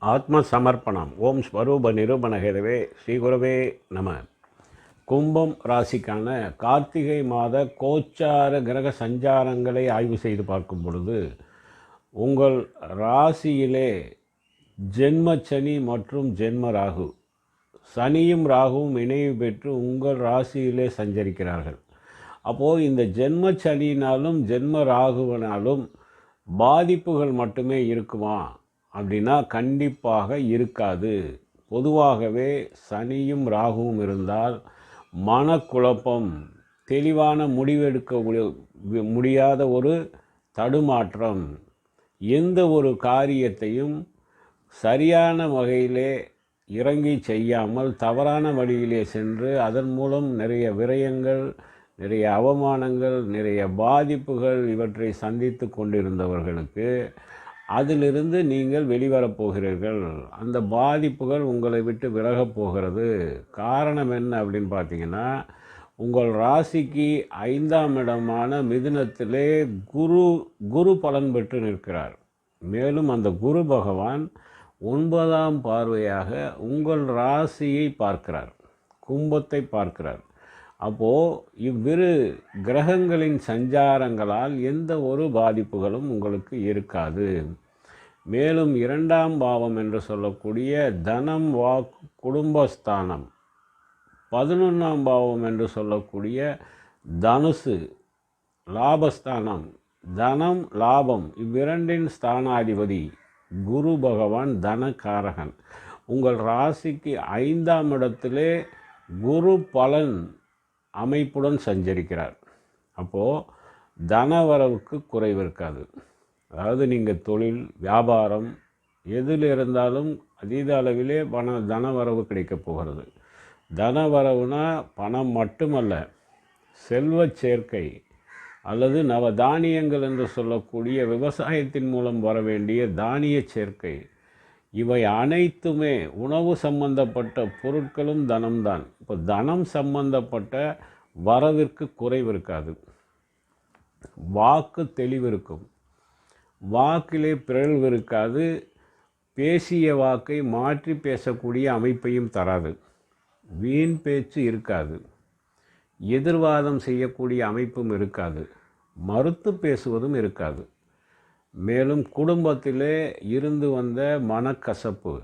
ஆத்ம சமர்ப்பணம். ஓம் ஸ்வரூப நிரூபணகரவே ஸ்ரீகுரவே நம. கும்பம் ராசிக்கான கார்த்திகை மாத கோச்சார கிரக சஞ்சாரங்களை ஆய்வு செய்து பார்க்கும் பொழுது உங்கள் ராசியிலே ஜென்மச்சனி மற்றும் ஜென்ம ராகு, சனியும் ராகுவும் இணைவு பெற்று உங்கள் ராசியிலே சஞ்சரிக்கிறார்கள். அப்போது இந்த ஜென்ம சனியினாலும் ஜென்ம ராகுவினாலும் பாதிப்புகள் மட்டுமே இருக்குமா அப்படின்னா கண்டிப்பாக இருக்காது. பொதுவாகவே சனியும் ராகுவும் இருந்தால் மனக்குழப்பம், தெளிவான முடிவெடுக்க முடியாத ஒரு தடுமாற்றம், எந்த ஒரு காரியத்தையும் சரியான வகையிலே இறங்கி செய்யாமல் தவறான வழியிலே சென்று அதன் மூலம் நிறைய விரயங்கள், நிறைய அவமானங்கள், நிறைய பாதிப்புகள் இவற்றை சந்தித்து கொண்டிருந்தவர்களுக்கு அதிலிருந்து நீங்கள் வெளிவரப் போகிறீர்கள். அந்த பாதிப்புகள் உங்களை விட்டு விலகப் போகிறது. காரணம் என்ன அப்படின்னு பார்த்தீங்கன்னா, உங்கள் ராசிக்கு 5ஆம் இடமான மிதுனத்திலே குரு பலன் பெற்று நிற்கிறார். மேலும் அந்த குரு பகவான் 9ஆம் பார்வையாக உங்கள் ராசியை பார்க்கிறார், கும்பத்தை பார்க்கிறார். அப்போது இவ்விரு கிரகங்களின் சஞ்சாரங்களால் எந்த ஒரு பாதிப்புகளும் உங்களுக்கு இருக்காது. மேலும் 2ஆம் பாவம் என்று சொல்லக்கூடிய தனம், வாக்கு, குடும்பஸ்தானம், 11ஆம் பாவம் என்று சொல்லக்கூடிய தனுசு, லாபஸ்தானம், தனம், லாபம், இவ்விரண்டின் ஸ்தானாதிபதி குரு பகவான் தனகாரகன். உங்கள் ராசிக்கு 5ஆம் இடத்திலே குரு பலன் அமைப்புடன் சஞ்சரிக்கிறார். அப்போது தனவரவுக்கு குறைவு இருக்காது. அதாவது நீங்கள் தொழில், வியாபாரம் எதில் இருந்தாலும் அதீத அளவிலே தனவரவு கிடைக்கப் போகிறது. தனவரவுனா பணம் மட்டுமல்ல, செல்வ சேர்க்கை அல்லது நவதானியங்கள் என்று சொல்லக்கூடிய விவசாயத்தின் மூலம் வர வேண்டிய தானிய சேர்க்கை, இவை அனைத்துமே உணவு சம்பந்தப்பட்ட பொருட்களும் தனம்தான். இப்போ தனம் சம்பந்தப்பட்ட வரவிற்கு குறைவு இருக்காது. வாக்கு தெளிவு இருக்கும், வாக்கிலே பிறழ்வு இருக்காது. பேசிய வாக்கை மாற்றி பேசக்கூடிய அமைப்பையும் தராது. வீண் பேச்சு இருக்காது. எதிர்வாதம் செய்யக்கூடிய அமைப்பும் இருக்காது. மறுத்து பேசுவதும் இருக்காது. மேலும் குடும்பத்திலே இருந்து வந்த மனக்கசப்பு,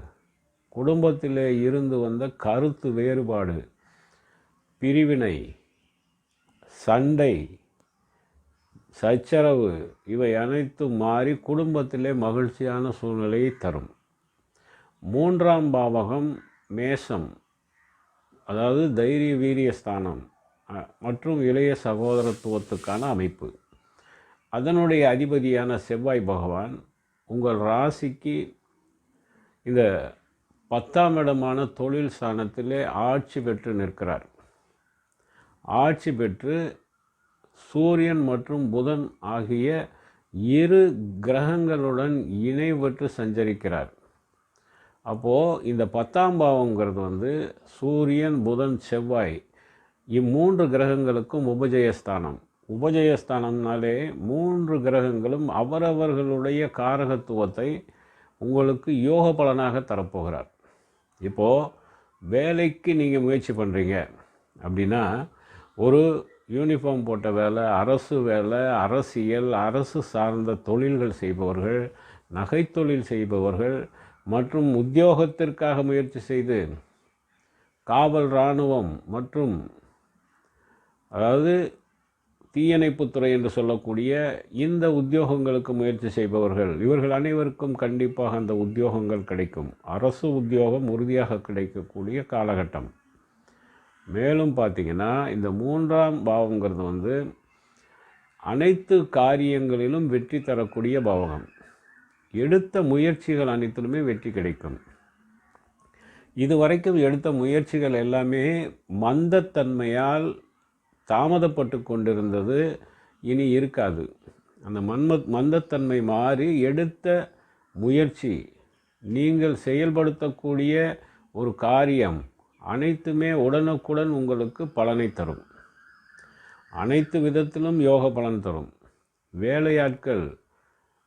குடும்பத்திலே இருந்து வந்த கருத்து வேறுபாடு, பிரிவினை, சண்டை, சச்சரவு, இவை அனைத்தும் மாறி குடும்பத்திலே மகிழ்ச்சியான சூழ்நிலையை தரும். 3ஆம் பாவகம் மேஷம், அதாவது தைரிய வீரிய ஸ்தானம் மற்றும் இளைய சகோதரத்துவத்துக்கான அமைப்பு. அதனுடைய அதிபதியான செவ்வாய் பகவான் உங்கள் ராசிக்கு இந்த 10ஆம் இடமான தொழில் ஸ்தானத்திலே ஆட்சி பெற்று நிற்கிறார். ஆட்சி பெற்று சூரியன் மற்றும் புதன் ஆகிய இரு கிரகங்களுடன் இணைவற்று சஞ்சரிக்கிறார். அப்போது இந்த 10ஆம் பாவங்கிறது சூரியன், புதன், செவ்வாய் இம்மூன்று கிரகங்களுக்கும் உபஜயஸ்தானம். உபஜயஸ்தானம்னாலே 3 கிரகங்களும் அவரவர்களுடைய காரகத்துவத்தை உங்களுக்கு யோக பலனாக தரப்போகிறார். இப்போது வேலைக்கு நீங்கள் முயற்சி பண்ணுறீங்க அப்படின்னா, ஒரு யூனிஃபார்ம் போட்ட வேலை, அரசு வேலை, அரசியல், அரசு சார்ந்த தொழில்கள் செய்பவர்கள், நகைத்தொழில் செய்பவர்கள் மற்றும் உத்தியோகத்திற்காக முயற்சி செய்து காவல், இராணுவம் மற்றும் அதாவது தீயணைப்புத்துறை என்று சொல்லக்கூடிய இந்த உத்தியோகங்களுக்கு முயற்சி செய்பவர்கள், இவர்கள் அனைவருக்கும் கண்டிப்பாக அந்த உத்தியோகங்கள் கிடைக்கும். அரசு உத்தியோகம் உறுதியாக கிடைக்கக்கூடிய காலகட்டம். மேலும் பார்த்திங்கன்னா, இந்த 3ஆம் பாவங்கிறது அனைத்து காரியங்களிலும் வெற்றி தரக்கூடிய பாவகம். எடுத்த முயற்சிகள் அனைத்திலுமே வெற்றி கிடைக்கும். இதுவரைக்கும் எடுத்த முயற்சிகள் எல்லாமே மந்தத்தன்மையால் தாமதப்பட்டு கொண்டிருந்தது, இனி இருக்காது. அந்த மந்தத்தன்மை மாறி எடுத்த முயற்சி, நீங்கள் செயல்படுத்தக்கூடிய ஒரு காரியம் அனைத்துமே உடனுக்குடன் உங்களுக்கு பலனை தரும். அனைத்து விதத்திலும் யோக பலன் தரும். வேலையாட்கள்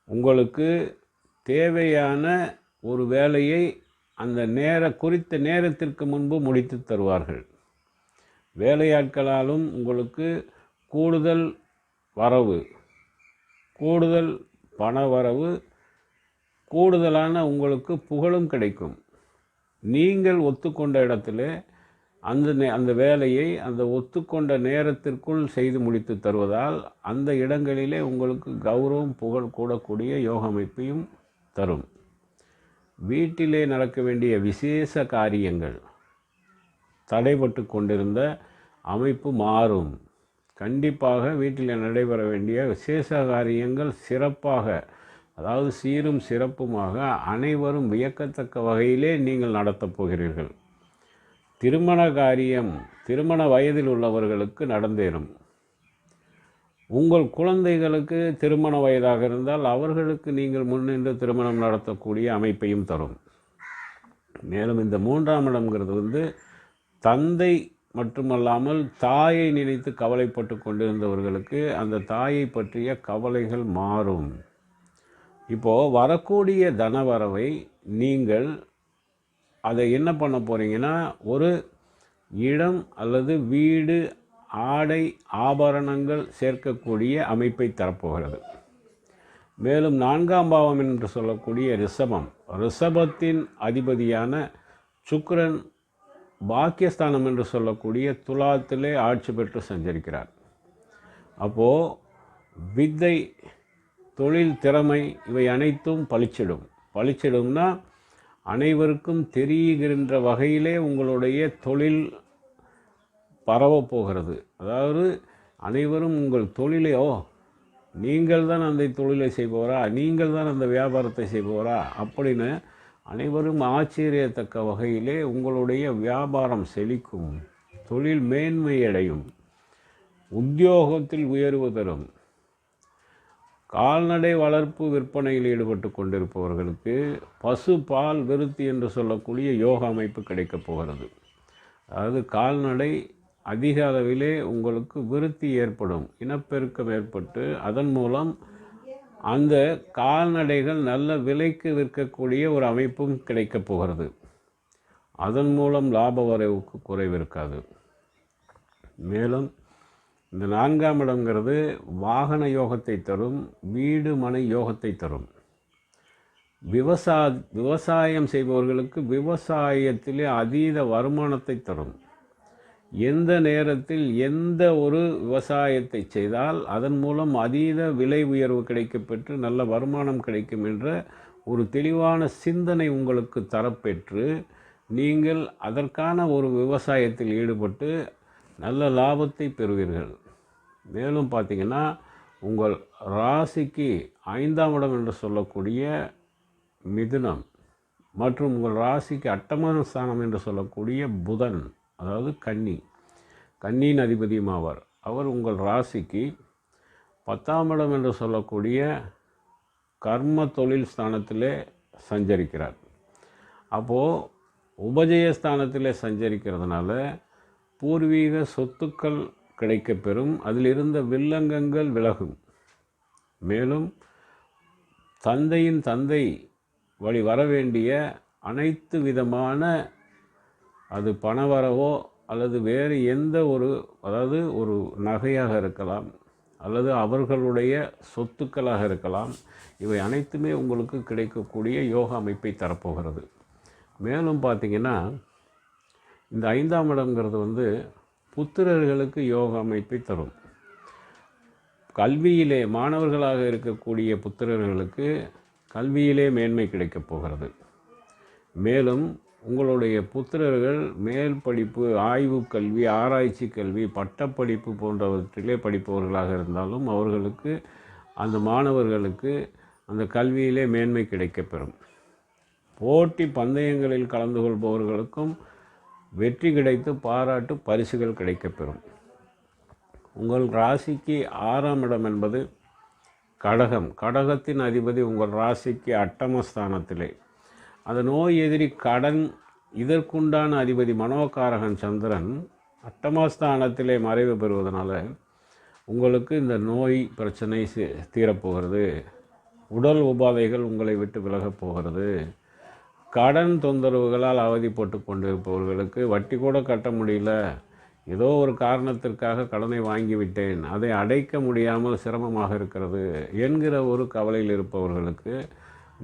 உங்களுக்கு தேவையான ஒரு வேலையை அந்த குறித்த நேரத்திற்கு முன்பு முடித்து தருவார்கள். வேலையாட்களாலும் உங்களுக்கு கூடுதல் வரவு, கூடுதல் பண வரவு, கூடுதலான உங்களுக்கு புகழும் கிடைக்கும். நீங்கள் ஒத்துக்கொண்ட இடத்துல அந்த வேலையை அந்த ஒத்துக்கொண்ட நேரத்திற்குள் செய்து முடித்து தருவதால் அந்த இடங்களிலே உங்களுக்கு கௌரவம், புகழ் கூடக்கூடிய யோக அமைப்பையும் தரும். வீட்டிலே நடக்க வேண்டிய விசேஷ காரியங்கள் தடைபட்டு கொண்டிருந்த அமைப்பு மாறும். கண்டிப்பாக வீட்டில் நடைபெற வேண்டிய விசேஷ காரியங்கள் சிறப்பாக, அதாவது சீரும் சிறப்புமாக அனைவரும் வியக்கத்தக்க வகையிலே நீங்கள் நடத்தப் போகிறீர்கள். திருமண காரியம் திருமண வயதில் உள்ளவர்களுக்கு நடந்தேறும். உங்கள் குழந்தைகளுக்கு திருமண வயதாக இருந்தால் அவர்களுக்கு நீங்கள் முன்னின்று திருமணம் நடத்தக்கூடிய அமைப்பையும் தரும். மேலும் இந்த 3ஆம் இடம்ங்கிறது தந்தை மட்டுமல்லாமல் தாயை நினைத்து கவலைப்பட்டு கொண்டிருந்தவர்களுக்கு அந்த தாயை பற்றிய கவலைகள் மாறும். இப்போது வரக்கூடிய தனவரவை நீங்கள் அதை என்ன பண்ண போகிறீங்கன்னா, ஒரு இடம் அல்லது வீடு, ஆடை, ஆபரணங்கள் சேர்க்கக்கூடிய அமைப்பை தரப்போகிறது. மேலும் 4ஆம் பாவம் என்று சொல்லக்கூடிய ரிஷபத்தின் அதிபதியான சுக்கிரன் பாக்கியஸ்தானம் என்று சொல்லக்கூடிய துலாத்திலே ஆட்சி பெற்று சஞ்சரிக்கிறார். அப்போது வித்தை, தொழில் திறமை இவை அனைத்தும் பளிச்சிடும்னா அனைவருக்கும் தெரிகின்ற வகையிலே உங்களுடைய தொழில் பரவப்போகிறது. அதாவது அனைவரும் உங்கள் தொழிலை, நீங்கள் தான் அந்த தொழிலை செய்பவரா, நீங்கள் தான் அந்த வியாபாரத்தை செய்பவரா அப்படின்னு அனைவரும் ஆச்சரியத்தக்க வகையிலே உங்களுடைய வியாபாரம் செழிக்கும், தொழில் மேன்மையடையும், உத்தியோகத்தில் உயர்வு தரும். கால்நடை வளர்ப்பு விற்பனையில் ஈடுபட்டு கொண்டிருப்பவர்களுக்கு பசு பால் விருத்தி என்று சொல்லக்கூடிய யோக அமைப்பு கிடைக்கப் போகிறது. அதாவது கால்நடை அதிக அளவிலே உங்களுக்கு விருத்தி ஏற்படும், இனப்பெருக்கம் ஏற்பட்டு அதன் மூலம் அந்த கால்நடைகள் நல்ல விலைக்கு விற்கக்கூடிய ஒரு அமைப்பும் கிடைக்கப் போகிறது. அதன் மூலம் லாப வரவுக்கு குறைவு இருக்காது. மேலும் இந்த 4ஆம் இடம்ங்கிறது வாகன யோகத்தை தரும், வீடு மனை யோகத்தை தரும். விவசாயம் செய்பவர்களுக்கு விவசாயத்திலே அதீத வருமானத்தை தரும். எந்த நேரத்தில் எந்த ஒரு விவசாயத்தை செய்தால் அதன் மூலம் அதீத விலை உயர்வு கிடைக்கப்பெற்று நல்ல வருமானம் கிடைக்கும் என்ற ஒரு தெளிவான சிந்தனை உங்களுக்கு தரப்பெற்று நீங்கள் அதற்கான ஒரு விவசாயத்தில் ஈடுபட்டு நல்ல லாபத்தை பெறுவீர்கள். மேலும் பார்த்திங்கன்னா உங்கள் ராசிக்கு 5ஆம் இடம் என்று சொல்லக்கூடிய மிதுனம் மற்றும் உங்கள் ராசிக்கு 8ஆம் ஸ்தானம் என்று சொல்லக்கூடிய புதன், அதாவது கன்னியின் அதிபதியும் ஆவார். அவர் உங்கள் ராசிக்கு 10ஆம் இடம் என்று சொல்லக்கூடிய கர்ம தொழில் ஸ்தானத்திலே சஞ்சரிக்கிறார். அப்போது உபஜயஸ்தானத்திலே சஞ்சரிக்கிறதுனால பூர்வீக சொத்துக்கள் கிடைக்கப்பெறும், அதில் இருந்த வில்லங்கங்கள் விலகும். மேலும் தந்தை வழி வர வேண்டிய அனைத்து விதமான அது பணவரவோ அல்லது வேறு எந்த அதாவது ஒரு நகையாக இருக்கலாம் அல்லது அவர்களுடைய சொத்துக்களாக இருக்கலாம், இவை அனைத்துமே உங்களுக்கு கிடைக்கக்கூடிய யோக அமைப்பை தரப்போகிறது. மேலும் பார்த்திங்கன்னா இந்த 5ஆம் இடம்ங்கிறது புத்திரர்களுக்கு யோக அமைப்பை தரும். கல்வியிலே மாணவர்களாக இருக்கக்கூடிய புத்திரர்களுக்கு கல்வியிலே மேன்மை கிடைக்கப் போகிறது. மேலும் உங்களுடைய புத்திரர்கள் மேல் படிப்பு, ஆய்வு கல்வி, ஆராய்ச்சி கல்வி, பட்டப்படிப்பு போன்றவற்றிலே படிப்பவர்களாக இருந்தாலும் அவர்களுக்கு அந்த மாணவர்களுக்கு அந்த கல்வியிலே மேன்மை கிடைக்கப்பெறும். போட்டி பந்தயங்களில் கலந்து கொள்பவர்களுக்கும் வெற்றி கிடைத்து பாராட்டு பரிசுகள் கிடைக்கப்பெறும். உங்கள் ராசிக்கு 6ஆம் இடம் என்பது கடகத்தின் அதிபதி உங்கள் ராசிக்கு 8ஆம் ஸ்தானத்திலே. அந்த நோய் எதிரி கடன், இதற்குண்டான அதிபதி மனோகாரகன் சந்திரன் 8ஆம் ஸ்தானத்திலே மறைவு பெறுவதனால உங்களுக்கு இந்த நோய் பிரச்சனை தீரப்போகிறது. உடல் உபாதைகள் உங்களை விட்டு விலகப் போகிறது. கடன் தொந்தரவுகளால் அவதிப்பட்டு கொண்டிருப்பவர்களுக்கு வட்டி கூட கட்ட முடியல, ஏதோ ஒரு காரணத்திற்காக கடனை வாங்கிவிட்டேன், அதை அடைக்க முடியாமல் சிரமமாக இருக்கிறது என்கிற ஒரு கவலையில் இருப்பவர்களுக்கு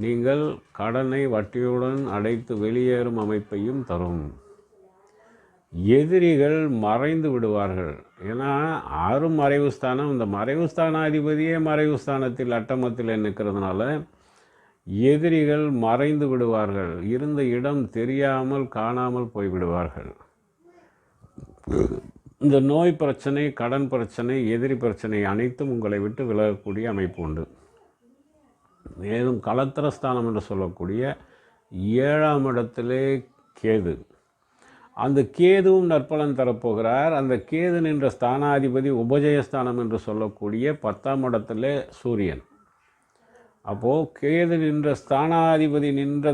நீங்கள் கடனை வட்டியுடன் அடைத்து வெளியேறும் அமைப்பையும் தரும். எதிரிகள் மறைந்து விடுவார்கள். ஏன்னா 6 மறைவு ஸ்தானம், இந்த மறைவு ஸ்தானாதிபதியே மறைவு ஸ்தானத்தில் அட்டமத்தில் நிற்கிறதுனால எதிரிகள் மறைந்து விடுவார்கள். இருந்த இடம் தெரியாமல் காணாமல் போய்விடுவார்கள். இந்த நோய் பிரச்சனை, கடன் பிரச்சனை, எதிரி பிரச்சனை அனைத்தும் உங்களை விட்டு விலகக்கூடிய அமைப்பு உண்டு. மேலும் கலத்திரஸ்தானம் என்று சொல்லக்கூடிய 7ஆம் இடத்திலே கேது, அந்த கேதுவும் நற்பலன் தரப்போகிறார். அந்த கேது நின்ற ஸ்தானாதிபதி உபஜயஸ்தானம் என்று சொல்லக்கூடிய 10ஆம் இடத்திலே சூரியன். அப்போது கேது நின்ற ஸ்தானாதிபதி நின்ற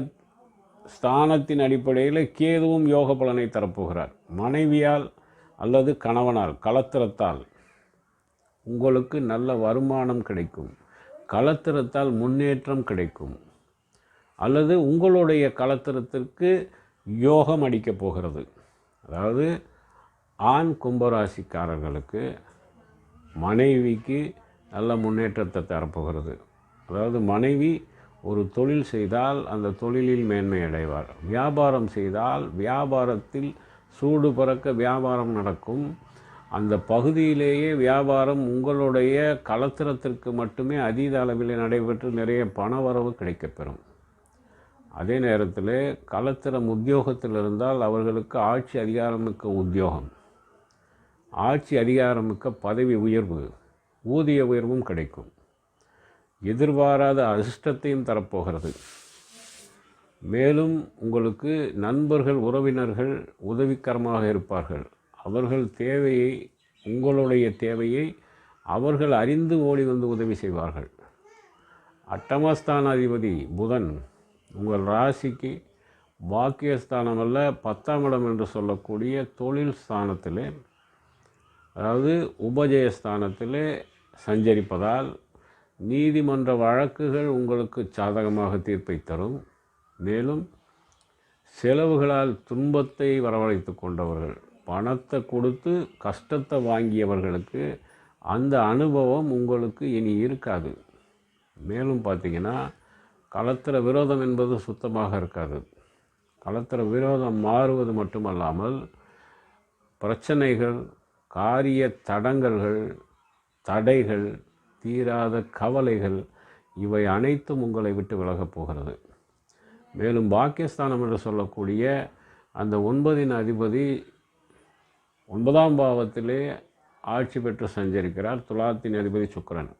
ஸ்தானத்தின் அடிப்படையில் கேதுவும் யோக பலனை தரப்போகிறார். மனைவியால் அல்லது கணவனால், கலத்திரத்தால் உங்களுக்கு நல்ல வருமானம் கிடைக்கும், கலத்திரத்தால் முன்னேற்றம் கிடைக்கும், அல்லது உங்களுடைய கலத்திரத்திற்கு யோகம் அடிக்கப் போகிறது. அதாவது ஆண் கும்பராசிக்காரர்களுக்கு மனைவிக்கு நல்ல முன்னேற்றத்தை தரப்போகிறது. அதாவது மனைவி ஒரு தொழில் செய்தால் அந்த தொழிலில் மேன்மை அடைவார். வியாபாரம் செய்தால் வியாபாரத்தில் சூடு பறக்க வியாபாரம் நடக்கும். அந்த பகுதியிலேயே வியாபாரம் உங்களுடைய கலத்திரத்திற்கு மட்டுமே அதீத அளவில் நடைபெற்று நிறைய பண வரவு கிடைக்கப்பெறும். அதே நேரத்தில் கலத்திரம் உத்தியோகத்தில் இருந்தால் அவர்களுக்கு ஆட்சி அதிகாரமிக்க உத்தியோகம், ஆட்சி அதிகாரமிக்க பதவி உயர்வு, ஊதிய உயர்வும் கிடைக்கும். எதிர்பாராத அதிர்ஷ்டத்தையும் தரப்போகிறது. மேலும் உங்களுக்கு நண்பர்கள், உறவினர்கள் உதவிக்கரமாக இருப்பார்கள். அவர்கள் தேவையை, உங்களுடைய தேவையை அவர்கள் அறிந்து ஓடி வந்து உதவி செய்வார்கள். அட்டமஸ்தானாதிபதி புதன் உங்கள் ராசிக்கு பாக்கியஸ்தானம் அல்ல 10ஆம் இடம் என்று சொல்லக்கூடிய தொழில் ஸ்தானத்திலே, அதாவது உபஜயஸ்தானத்திலே சஞ்சரிப்பதால் நீதிமன்ற வழக்குகள் உங்களுக்கு சாதகமாக தீர்ப்பை தரும். மேலும் செலவுகளால் துன்பத்தை வரவழைத்து கொண்டவர்கள், பணத்தை கொடுத்து கஷ்டத்தை வாங்கியவர்களுக்கு அந்த அனுபவம் உங்களுக்கு இனி இருக்காது. மேலும் பார்த்திங்கன்னா கலத்திர விரோதம் என்பது சுத்தமாக இருக்காது. கலத்திர விரோதம் மாறுவது மட்டுமல்லாமல் பிரச்சனைகள், காரிய தடங்கல்கள், தடைகள், தீராத கவலைகள் இவை அனைத்தும் உங்களை விட்டு விலகப் போகிறது. மேலும் பாக்கியஸ்தானம் என்று சொல்லக்கூடிய அந்த 9இன் அதிபதி 9ஆம் பாவத்திலே ஆட்சி பெற்று சஞ்சரிக்கிறார். துலாத்தின் அதிபதி சுக்கிரன்.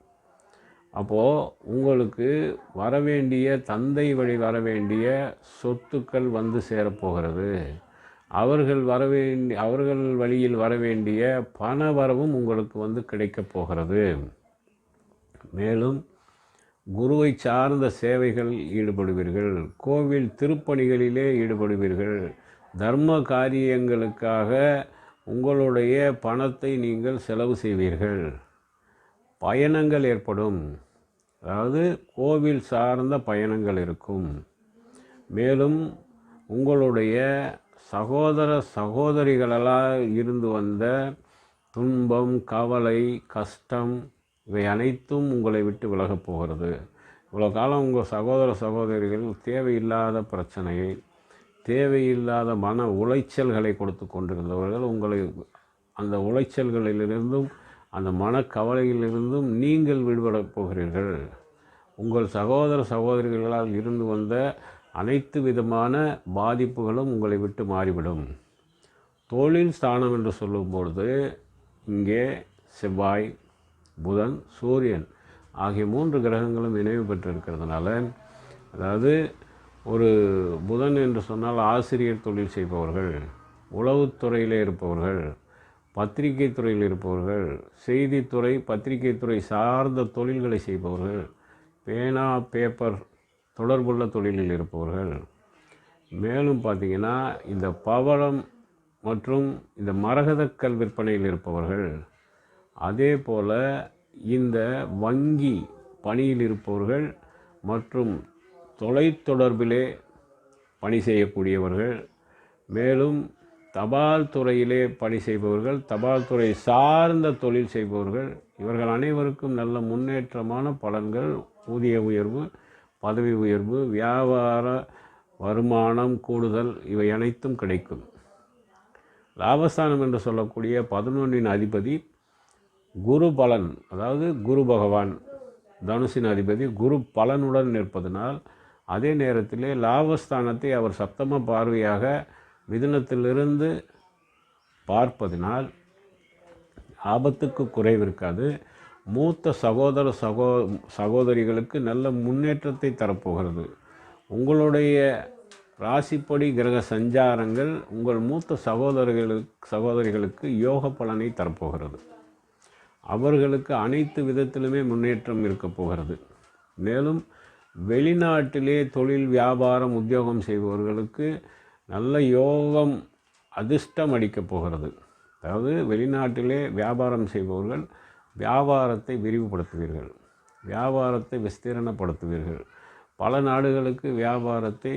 அப்போது உங்களுக்கு வரவேண்டிய, தந்தை வழி வரவேண்டிய சொத்துக்கள் வந்து சேரப்போகிறது. அவர்கள் வழியில் வரவேண்டிய பண வரவும் உங்களுக்கு வந்து கிடைக்கப் போகிறது. மேலும் குருவை சார்ந்த சேவைகளில் ஈடுபடுவீர்கள், கோவில் திருப்பணிகளிலே ஈடுபடுவீர்கள், தர்ம காரியங்களுக்காக உங்களுடைய பணத்தை நீங்கள் செலவு செய்வீர்கள், பயணங்கள் ஏற்படும், அதாவது கோவில் சார்ந்த பயணங்கள் இருக்கும். மேலும் உங்களுடைய சகோதர சகோதரிகளால் இருந்து வந்த துன்பம், கவலை, கஷ்டம் இவை அனைத்தும் உங்களை விட்டு விலகப் போகிறது. இவ்வளோ காலம் உங்கள் சகோதர சகோதரிகள் தேவையில்லாத பிரச்சனையை, தேவையில்லாத மன உளைச்சல்களை கொடுத்து கொண்டிருந்தவர்கள் உங்களை அந்த உளைச்சல்களிலிருந்தும் அந்த மனக்கவலையிலிருந்தும் நீங்கள் விடுபடப் போகிறீர்கள். உங்கள் சகோதர சகோதரிகளால் இருந்து வந்த அனைத்து விதமான பாதிப்புகளும் உங்களை விட்டு மாறிவிடும். தொழில் ஸ்தானம் என்று சொல்லும்பொழுது இங்கே செவ்வாய், புதன், சூரியன் ஆகிய 3 கிரகங்களும் இணைவு பெற்றிருக்கிறதுனால, அதாவது ஒரு புதன் என்று சொன்னால் ஆசிரியர் தொழில் செய்பவர்கள், உளவுத்துறையில் இருப்பவர்கள், பத்திரிகை துறையில் இருப்பவர்கள், செய்தித்துறை, பத்திரிகை துறை சார்ந்த தொழில்களை செய்பவர்கள், பேனா பேப்பர் தொடர்புள்ள தொழிலில் இருப்பவர்கள், மேலும் பார்த்திங்கன்னா இந்த பவளம் மற்றும் இந்த மரகதக்கல் விற்பனையில் இருப்பவர்கள், அதே போல் இந்த வங்கி பணியில் இருப்பவர்கள் மற்றும் தொலைத்தொடர்பிலே பணி செய்யக்கூடியவர்கள், மேலும் தபால் துறையிலே பணி செய்பவர்கள், தபால் துறை சார்ந்த தொழில் செய்பவர்கள், இவர்கள் அனைவருக்கும் நல்ல முன்னேற்றமான பலன்கள், ஊதிய உயர்வு, பதவி உயர்வு, வியாபார வருமானம் கூடுதல் இவை அனைத்தும் கிடைக்கும். லாபஸ்தானம் என்று சொல்லக்கூடிய 11 அதிபதி குரு பலன், அதாவது குரு பகவான் தனுசின் அதிபதி குரு பலனுடன் நிற்பதனால், அதே நேரத்திலே லாபஸ்தானத்தை அவர் சப்தம பார்வையாக மிதுனத்திலிருந்து பார்ப்பதினால் ஆபத்துக்கு குறைவிருக்காது. மூத்த சகோதரிகளுக்கு நல்ல முன்னேற்றத்தை தரப்போகிறது. உங்களுடைய ராசிப்படி கிரக சஞ்சாரங்கள் உங்கள் மூத்த சகோதரிகளுக்கு யோக பலனை தரப்போகிறது. அவர்களுக்கு அனைத்து விதத்திலுமே முன்னேற்றம் இருக்க போகிறது. மேலும் வெளிநாட்டிலே தொழில், வியாபாரம், உத்தியோகம் செய்பவர்களுக்கு நல்ல யோகம், அதிர்ஷ்டம் அடிக்கப் போகிறது. அதாவது வெளிநாட்டிலே வியாபாரம் செய்பவர்கள் வியாபாரத்தை விரிவுபடுத்துவீர்கள், வியாபாரத்தை விஸ்தீரணப்படுத்துவீர்கள். பல நாடுகளுக்கு வியாபாரத்தை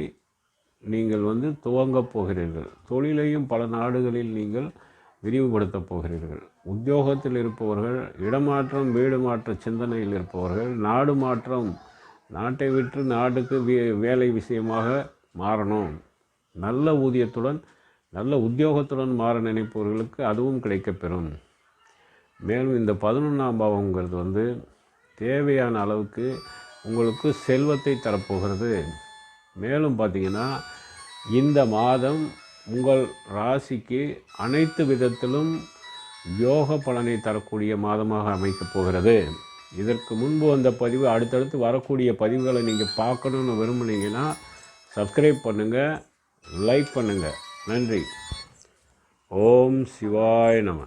நீங்கள் துவங்கப் போகிறீர்கள். தொழிலையும் பல நாடுகளில் நீங்கள் விரிவுபடுத்தப் போகிறீர்கள். உத்தியோகத்தில் இருப்பவர்கள், இடமாற்றம், வீடு மாற்ற சிந்தனையில் இருப்பவர்கள், நாடு மாற்றம், நாட்டை விட்டு நாட்டுக்கு வேலை விஷயமாக மாறணும், நல்ல ஊதியத்துடன் நல்ல உத்தியோகத்துடன் மாற நினைப்பவர்களுக்கு அதுவும் கிடைக்கப்பெறும். மேலும் இந்த 11ஆம் பாவங்கிறது தேவையான அளவுக்கு உங்களுக்கு செல்வத்தை தரப்போகிறது. மேலும் பார்த்திங்கன்னா இந்த மாதம் உங்கள் ராசிக்கு அனைத்து விதத்திலும் யோக பலனை தரக்கூடிய மாதமாக அமைக்கப் போகிறது. இதற்கு முன்பு வந்த பதிவு, அடுத்தடுத்து வரக்கூடிய பதிவுகளை நீங்கள் பார்க்கணுன்னு விரும்புனீங்கன்னா சப்ஸ்கிரைப் பண்ணுங்கள், லைக் பண்ணுங்கள். நன்றி. ஓம் சிவாய நம.